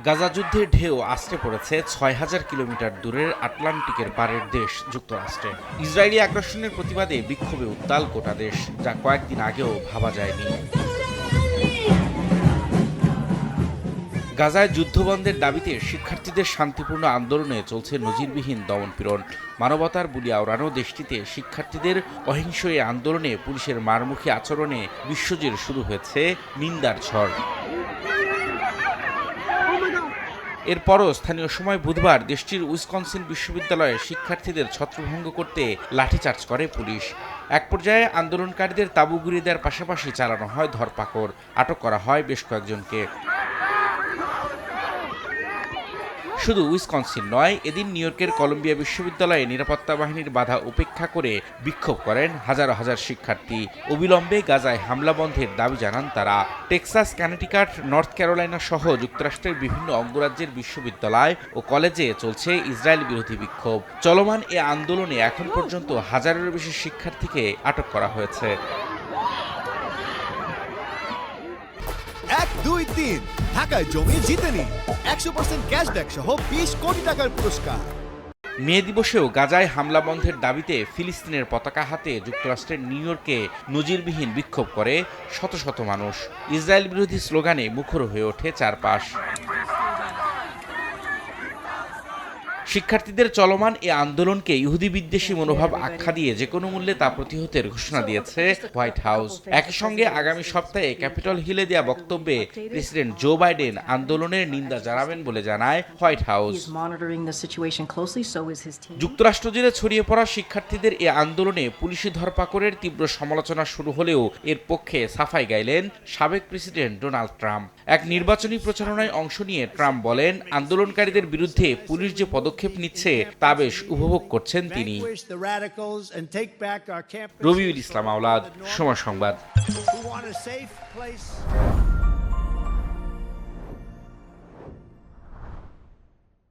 গাজা যুদ্ধের ঢেউ আছড়ে পড়েছে ৬,০০০ কিলোমিটার দূরের আটলান্টিকের পারের দেশ যুক্তরাষ্ট্রে। ইসরায়েলি আগ্রাসনের প্রতিবাদে বিক্ষোভে উত্তাল গোটা দেশ, যা কয়েকদিন আগেও ভাবা যায়নি। গাজায় যুদ্ধবন্ধের দাবিতে শিক্ষার্থীদের শান্তিপূর্ণ আন্দোলনে চলছে নজিরবিহীন দমনপীড়ন। মানবতার বুলি আওড়ানো দেশটিতে শিক্ষার্থীদের অহিংস এই আন্দোলনে পুলিশের মারমুখী আচরণে বিশ্বজুড়ে শুরু হয়েছে নিন্দার ঝড়। এরপরও স্থানীয় সময় বুধবার দেশটির উইসকনসিন বিশ্ববিদ্যালয়ে শিক্ষার্থীদের ছত্রভঙ্গ করতে লাঠিচার্জ করে পুলিশ। এক পর্যায়ে আন্দোলনকারীদের তাঁবু গুঁড়িয়ে দেওয়ার পাশাপাশি চালানো হয় ধরপাকড়, আটক করা হয় বেশ কয়েকজনকে। শুধু উইসকনসিন নয়, এদিন নিউ ইয়র্কের কলম্বিয়া বিশ্ববিদ্যালয়ে নিরাপত্তা বাহিনীর বাধা উপেক্ষা করে বিক্ষোভ করেন হাজার হাজার শিক্ষার্থী। অবিলম্বে গাজায় হামলা বন্ধের দাবি জানান তারা। টেক্সাস, কানেটিকাট, নর্থ ক্যারোলাইনা সহ যুক্তরাষ্ট্রের বিভিন্ন অঙ্গরাজ্যের বিশ্ববিদ্যালয় ও কলেজে চলছে ইসরায়েল বিরোধী বিক্ষোভ। চলমান এ আন্দোলনে এখন পর্যন্ত হাজারেরও বেশি শিক্ষার্থীকে আটক করা হয়েছে। 1, 2, 3 ঢাকায় জমি জিতে নিন 100% ক্যাশব্যাক সহ 20 কোটি টাকার পুরস্কার। মে দিবসেও গাজায় হামলা বন্ধের দাবিতে ফিলিস্তিনের পতাকা হাতে যুক্তরাষ্ট্রের নিউ ইয়র্কে নজিরবিহীন বিক্ষোভ করে শত শত মানুষ। ইসরায়েল বিরোধী স্লোগানে মুখর হয়ে ওঠে চারপাশ। শিক্ষার্থীদের চলমান এ আন্দোলনকে ইহুদি বিদ্বেষী মনোভাব আখ্যা দিয়ে যেকোনো মূল্যে তা প্রতিহতের ঘোষণা দিয়েছে হোয়াইট হাউস। একই সঙ্গে আগামী সপ্তাহে ক্যাপিটল হিলে দেয়া বক্তব্যে প্রেসিডেন্ট জো বাইডেন আন্দোলনের নিন্দা জানাবেন বলে জানায় হোয়াইট হাউস। যুক্তরাষ্ট্র জুড়ে ছড়িয়ে পড়া শিক্ষার্থীদের এ আন্দোলনে পুলিশি ধরপাকড়ের তীব্র সমালোচনা শুরু হলেও এর পক্ষে সাফাই গাইলেন সাবেক প্রেসিডেন্ট ডোনাল্ড ট্রাম্প। এক নির্বাচনী প্রচারণায় অংশ নিয়ে ট্রাম্প বলেন, আন্দোলনকারীদের বিরুদ্ধে পুলিশ যে পদক্ষেপ নিচ্ছে তা বেশ উপভোগ করছেন তিনি। রবিউল ইসলাম আওলাদ, সময় সংবাদ।